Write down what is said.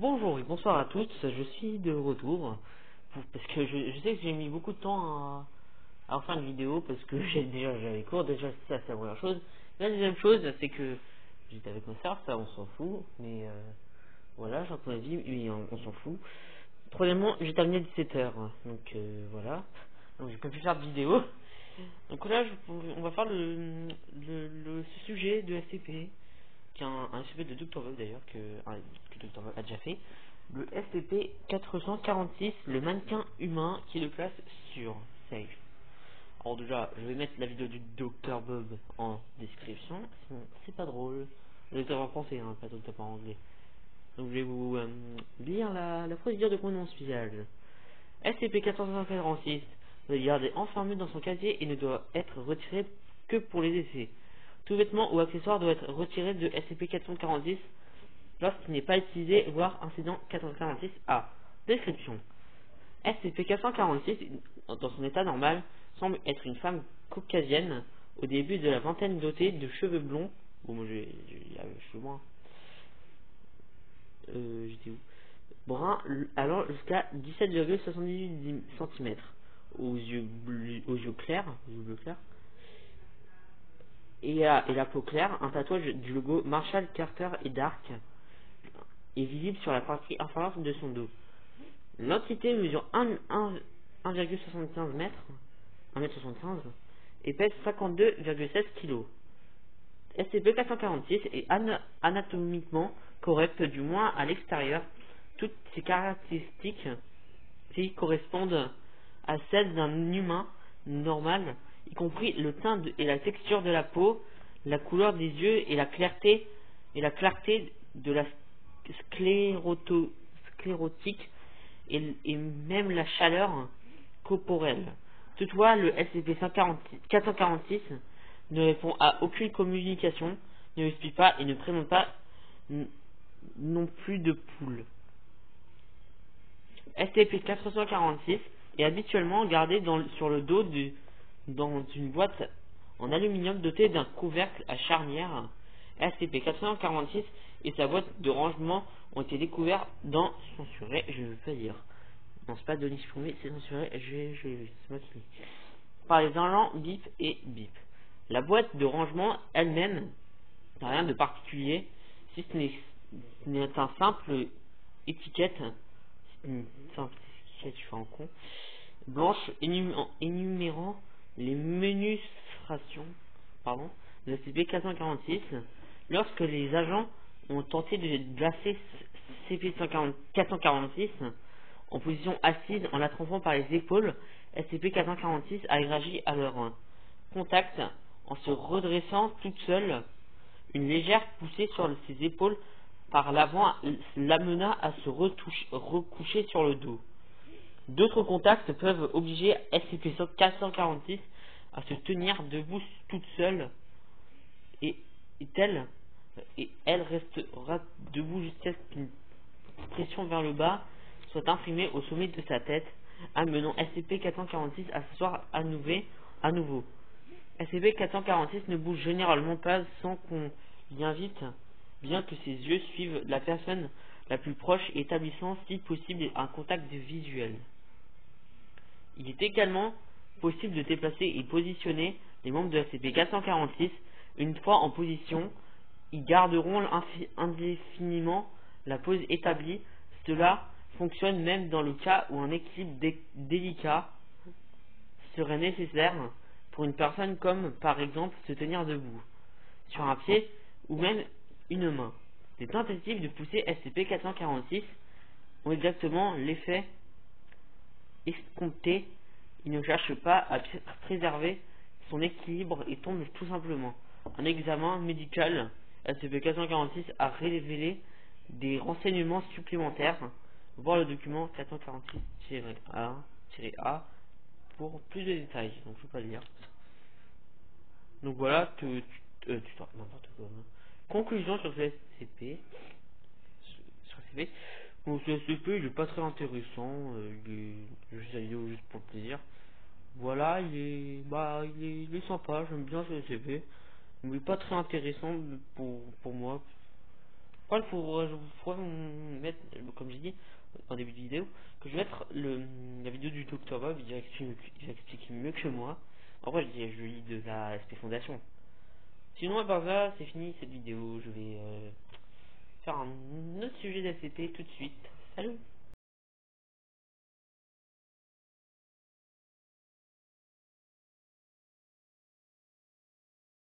Bonjour et bonsoir à tous, je suis de retour parce que je sais que j'ai mis beaucoup de temps à refaire une vidéo parce que j'avais cours, déjà ça c'est la première chose. La deuxième chose c'est que j'étais avec ma soeur, ça on s'en fout, mais voilà, j'ai un peu la vie, mais on s'en fout. Troisièmement, j'ai terminé à 17h, donc voilà, donc j'ai pas pu faire de vidéo. Donc là on va faire le sujet de SCP qui est un SCP de Dr. Bob d'ailleurs, que Dr. Bob a déjà fait. Le SCP 446, le mannequin humain qui le place sur Safe. Alors déjà, je vais mettre la vidéo du Dr. Bob en description, sinon c'est pas drôle. Le Dr. en français, hein, pas Dr. en anglais. Donc je vais vous lire la procédure de commandement spécial. SCP 446 doit être gardé enfermé dans son casier et ne doit être retiré que pour les essais. Tout vêtement ou accessoire doit être retiré de SCP-446 lorsqu'il n'est pas utilisé, voire incident 446-A. Description. SCP-446, dans son état normal, semble être une femme caucasienne, au début de la vingtaine dotée de cheveux blonds. Bon, moi j'ai les cheveux blancs. J'étais où? Brun, allant jusqu'à 17,78 cm. Aux yeux clairs, aux yeux bleus clairs. Et la peau claire, un tatouage du logo Marshall, Carter et Dark est visible sur la partie inférieure de son dos. L'entité mesure 1,75 mètres, 1,75 m, et pèse 52,16 kg. SCP-446 est anatomiquement correct, du moins à l'extérieur. Toutes ces caractéristiques qui correspondent à celles d'un humain normal, y compris le teint et la texture de la peau, la couleur des yeux et la clarté de la sclérotique et même la chaleur corporelle. Toutefois, le SCP-446 ne répond à aucune communication, ne respire pas et ne présente pas non plus de poules. SCP-446 est habituellement gardé sur le dos dans une boîte en aluminium dotée d'un couvercle à charnière. SCP-446 et sa boîte de rangement ont été découverts dans censuré, je ne veux pas dire. Non, c'est pas Denis Fourmé, c'est censuré, c'est moi qui lis. Par les agents BIP et BIP. La boîte de rangement elle-même n'a rien de particulier, si ce n'est un simple étiquette, simple étiquette, je fais en con, blanche énumérant les menus de SCP-446. Lorsque les agents ont tenté de placer SCP-446 en position assise en l'attrapant par les épaules, SCP-446 a réagi à leur contact en se redressant toute seule. Une légère poussée sur ses épaules par l'avant l'amena à se recoucher sur le dos. D'autres contacts peuvent obliger SCP-446 à se tenir debout toute seule et elle restera debout jusqu'à ce qu'une pression vers le bas soit imprimée au sommet de sa tête, amenant SCP-446 à s'asseoir à nouveau. SCP-446 ne bouge généralement pas sans qu'on l'y invite, bien que ses yeux suivent la personne la plus proche, établissant si possible un contact visuel. Il est également possible de déplacer et positionner les membres de SCP-446. Une fois en position, ils garderont indéfiniment la pose établie. Cela fonctionne même dans le cas où un équilibre délicat serait nécessaire pour une personne, comme par exemple se tenir debout, sur un pied ou même une main. Les tentatives de pousser SCP-446 ont exactement l'effet escompté. Il ne cherche pas à préserver son équilibre et tombe tout simplement. Un examen médical SCP-446 a révélé des renseignements supplémentaires. Voir le document 446-A pour plus de détails. Donc je ne vais pas le lire. Donc voilà, n'importe quoi. Conclusion sur ce SCP. Bon, ce SCP, il est pas très intéressant. Il est juste la vidéo juste pour le plaisir. Voilà, il est sympa. J'aime bien ce SCP. Mais il est pas très intéressant pour moi. crois qu'il faut, je pourrais vous mettre, comme j'ai dit en début de vidéo, que je vais mettre la vidéo du Dr Bob, il va expliquer mieux que moi. Après, je lis de la SP Fondation. Sinon, à part ça, c'est fini cette vidéo. Je vais faire un autre sujet d'ACP tout de suite. Salut!